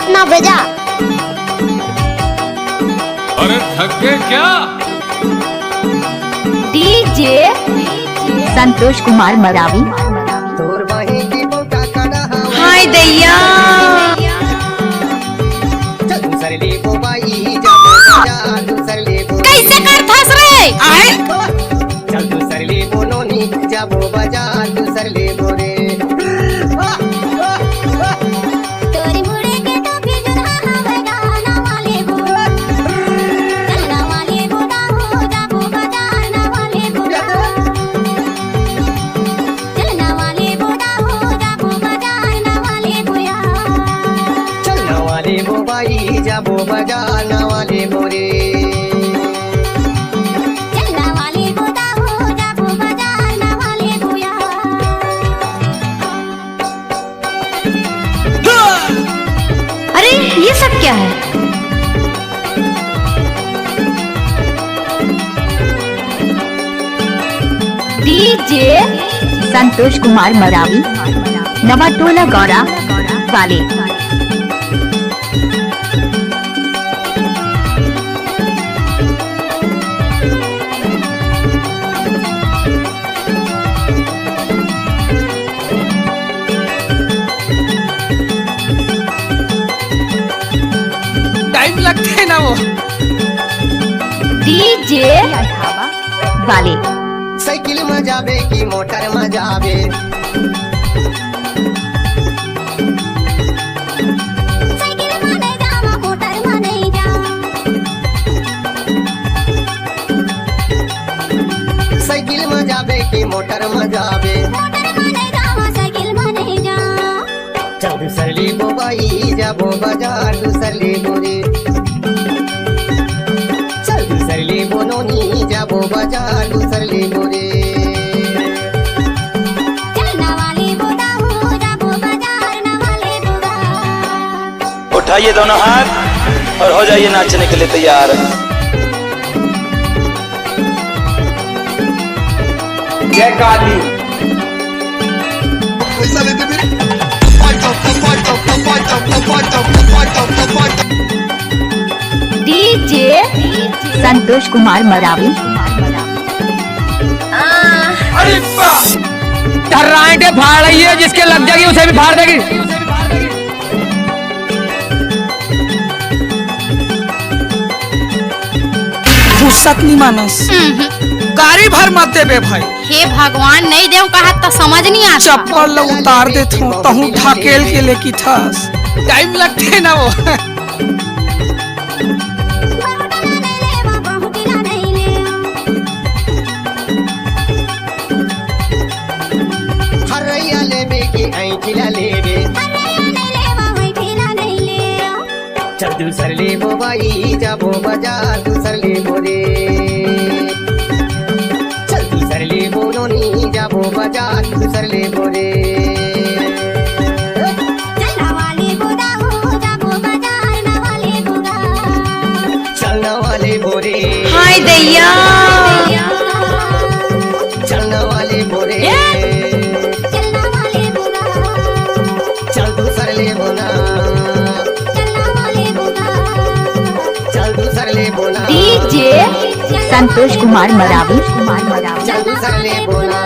अपना बजा। अरे थक गए क्या? डीजे संतोष कुमार मरावी। हाय दैया कैसे कर फंस रहे आए? चल दूसर ले बोलो नी जाबो बजा दूसर ले बोरे तोरी मुड़े के तो फिर जुदा बजाना वाले बुआ, चलना वाले बुआ हो जाबो बजाना वाले बुआ, चलना वाले बुआ हो जाबो बजाना वाले बुआ, चलना वाले बोबाई जाबो बजाना वाले बोरे ये सब क्या है? डीजे संतोष कुमार मरावी, नवाटोला गौरा वाले। लगते हैं ना वो डीजे वाले। साइकिल में जाबे की मोटर में जाबे, साइकिल में नहीं जावा मोटर में नहीं जा, साइकिल में जाबे की मोटर में जाबे, मोटर में नहीं जावा साइकिल में नहीं जा, चल दूसर ले बोबाई जाबो बाजार दूसर ले बोरे, चल दूसर ले बोलो नी जाबो बाजार दूसर ले बोरे चलना वाले बुआ हो जाबो बजाना वाले बुआ। उठाइए दोनों हाथ और हो जाइए नाचने के लिए तैयार। जय काली। डीजे संतोष कुमार मरावी। अरे टर्राइटे फाड़ रही है, जिसके लग जाएगी उसे भी फाड़ देगी। फुर्सत नहीं मानस गाड़ी भर मत दे बे भाई। हे भगवान नहीं देव कहा तो समझ नहीं आता। चप्पल लो उतार देता हूँ तहु ढकेल के लेकी ठस टाइम लगते है ना वो। हरैया लेबे की ऐठिला लेबे, चल दूसर ले बोबाई जाबो बाजार दूसर ले बोरे, चल दूसर ले बोलो नी जाबो बाजार दूसर ले बोरे चलना वाले बुआ हो जाबो बजाना वाले बुआ, चलना वाले बोरे हाय दैया चलना वाले बोरे चलना वाले बुआ, चल दूसर ले बोला, चलना वाले बुआ, चल दूसर ले बोला, डीजे संतोष कुमार मरावी। चल दूसर ले बोला।